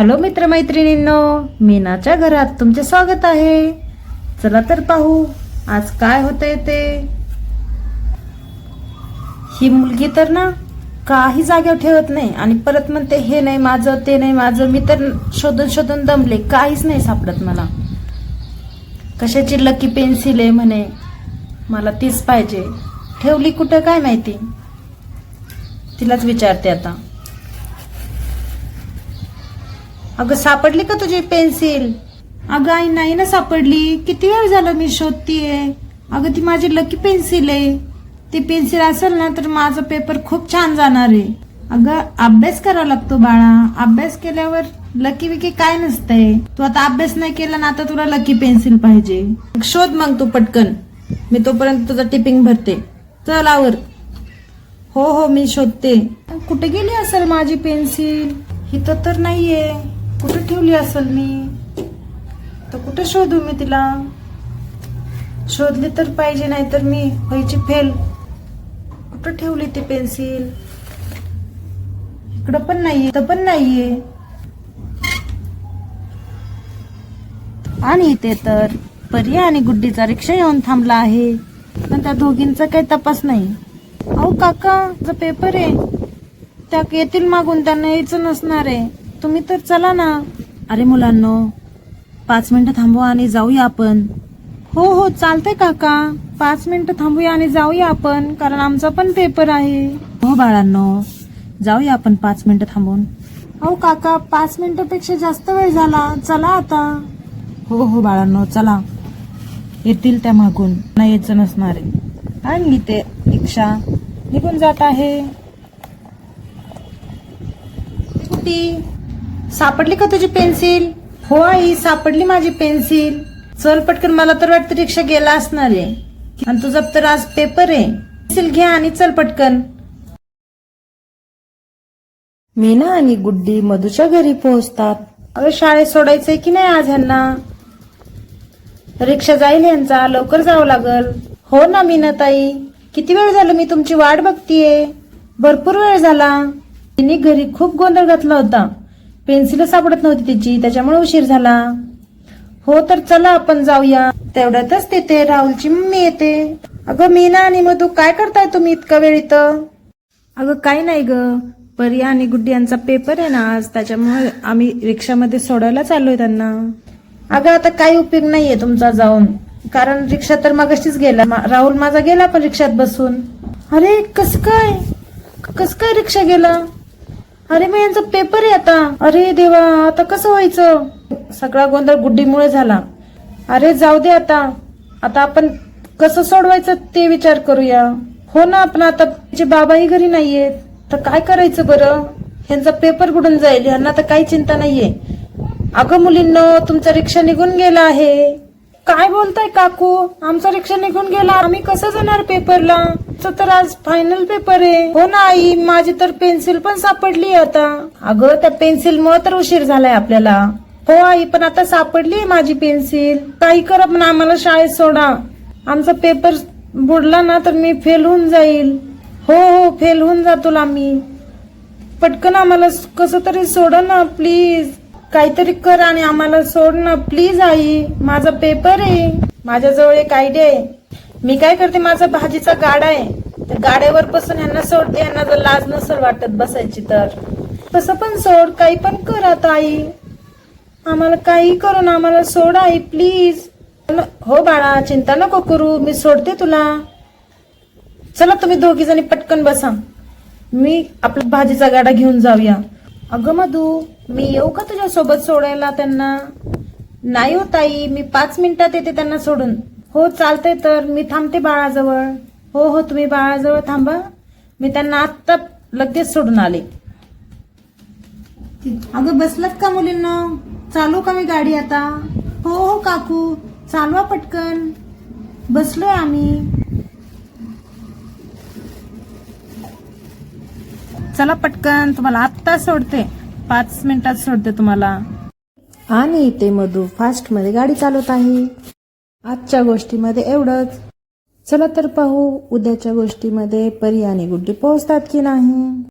Hello मित्रमैत्रिणींनो, मीनाच्या घरात तुमचे स्वागत आहे। चला तर पाहू आज काय होतंय ते। ही मुलगी तर ना काही जागेवर ठेवत नाही आणि परत म्हणते हे नाही माझं ते नाही माझं। मी तर शोधून शोधून दमले, काहीच नाही सापडत मला। कशाची लकी पेन्सिल आहे म्हणे, मला तीच पाहिजे। ठेवली कुठं काय माहिती, तिलाच विचारते आता। अगं सापडली का तुझी पेन्सिल? अगं आई नाही ना सापडली, किती वेळ झाला मी शोधतीये। अगं ती माझी लकी पेन्सिल आहे, ती पेन्सिल असेल ना तर माझा पेपर खूप छान जाणार आहे। अगं अभ्यास करावा लागतो बाळा, अभ्यास केल्यावर लकी विकी काय नसतंय। तू आता अभ्यास नाही केला ना, आता तुला लकी पेन्सिल पाहिजे। शोध मग तू पटकन, मी तोपर्यंत तुझा टिपिंग भरते। चल आवर। हो हो मी शोधते। कुठे गेली असेल माझी पेन्सिल? इथं तर नाहीये, कुठे ठेवली असेल मी? तर कुठे शोधू मी तिला? शोधली तर पाहिजे, नाही तर मी व्हायची फेल। कुठे ठेवली ती पेन्सिल? इकडं पण नाहीये, इथं पण नाहीये। आणि इथे तर परी आणि गुड्डीचा रिक्षा येऊन थांबला आहे, पण त्या दोघींचा काही तपास नाही। अहो काका, जो पेपर आहे त्या येतील मागून, त्यांना यायचं नसणार आहे। तुम्ही तर चला ना। अरे मुलांनो, 5 मिनिटं थांबवा आणि जाऊया आपण। हो हो चालतंय काका, 5 मिनिटं थांबूया आणि जाऊया आपण, कारण आमचा पण पेपर आहे। हो बाळांनो, जाऊया आपण 5 मिनिटं थांबून। अहो काका, 5 मिनिटापेक्षा जास्त वेळ झाला, चला आता। हो हो बाळांनो चला, येतील त्या मागून, नाही यायचं नसणार आहे। आणि ते रिक्षा निघून जात आहे। सापडली का तुझी पेन्सिल? हो आई सापडली माझी पेन्सिल। चल पटकन, मला तर वाटतं रिक्षा गेला असणार आहे, आणि तुझा तर आज पेपर आहे। पेन्सिल घ्या आणि चल पटकन। मीना आणि गुड्डी मधूच्या घरी पोहोचतात। अगं शाळेत सोडायचंय की नाही आज ह्यांना? रिक्षा जाईल यांचा, लवकर जावं लागल। हो ना मीना ताई, किती वेळ झाला मी तुमची वाट बघतीये, भरपूर वेळ झाला। तिने घरी खूप गोंधळ घातला होता, पेन्सिल सापडत नव्हती तिची, त्याच्यामुळे उशीर झाला। हो तर चला आपण जाऊया। तेवढ्यातच तिथे राहुलची मम्मी येते। अगं मीना आणि मधू, काय करताय तुम्ही इतका वेळ इथं? अगं काही नाही ग, परी आणि गुड्डी यांचा पेपर आहे ना आज, त्याच्यामुळे आम्ही रिक्षामध्ये सोडायला चाललोय त्यांना। अगं आता काही उपयोग नाहीये तुमचा जाऊन, कारण रिक्षा तर मगाशीच गेला, राहुल माझा गेला पण रिक्षात बसून। अरे कस काय रिक्षा गेला? अरे मग यांचा पेपर आहे आता। अरे देवा, आता कसं व्हायचं? सगळा गोंधळ गुड्डीमुळे झाला। अरे जाऊ दे आता आपण कसं सोडवायचं ते विचार करूया। हो ना, आपण आता तिचे बाबाही घरी नाहीयेत, तर काय करायचं बरं? ह्यांचा पेपर बुडून जाईल, ह्यांना तर काही चिंता नाहीये। अगं मुलींनो, तुमचा रिक्षा निघून गेला आहे। काय बोलताय काकू? आमचा रिक्षा निघून गेला, आम्ही कसं जाणार पेपरला? तर आज फायनल पेपर आहे। हो ना आई, माझी तर पेन्सिल पण सापडली आता। अगं त्या पेन्सिल मुळे तर उशीर झालाय आपल्याला। हो आई, पण आता सापडली माझी पेन्सिल। काही करा पण आम्हाला शाळेत सोडा, आमचा पेपर बुडला ना तर मी फेल होऊन जाईल। हो हो फेल होऊन जातो आम्ही, पटकन आम्हाला कसं तरी सोडा ना प्लीज, काहीतरी कर आणि आम्हाला सोड ना प्लीज आई, माझा पेपर आहे। माझ्याजवळ एक आयडिया आहे, मी काय करते, माझा भाजीचा गाडा आहे, त्या गाड्यावर बसून यांना सोडते। यांना जर लाज नसेल वाटत बसायची तर तसं पण सोड, काही पण कर आता आई, आम्हाला काही करून आम्हाला सोड आई प्लीज। हो बाळा, चिंता नको करू, मी सोडते तुला। चला तुम्ही दोघी जणी पटकन बसा, मी आपला भाजीचा गाडा घेऊन जाऊया। अगं मधू, मी येऊ का तुझ्या सोबत सोडायला त्यांना? नाही हो ताई, मी 5 मिनिटात येते त्यांना सोडून। हो चालतंय, तर मी थांबते बाळाजवळ। हो हो तुम्ही बाळाजवळ थांबा, मी त्यांना आत्ता लगेच सोडून आले। अगं बसलात का मुलींना? चालू का मी गाडी आता? हो हो काकू, चालवा पटकन, बसलोय आम्ही। चला पटकन, तुम्हाला आत्ता सोडते, 5 मिनिटात सोडते तुम्हाला। आणि इथे मधू फास्ट मध्ये गाडी चालवत आहे। आजच्या गोष्टीमध्ये एवढंच। चला तर पाहू उद्याच्या गोष्टीमध्ये परी आणि गुड्डी पोहोचतात की नाही।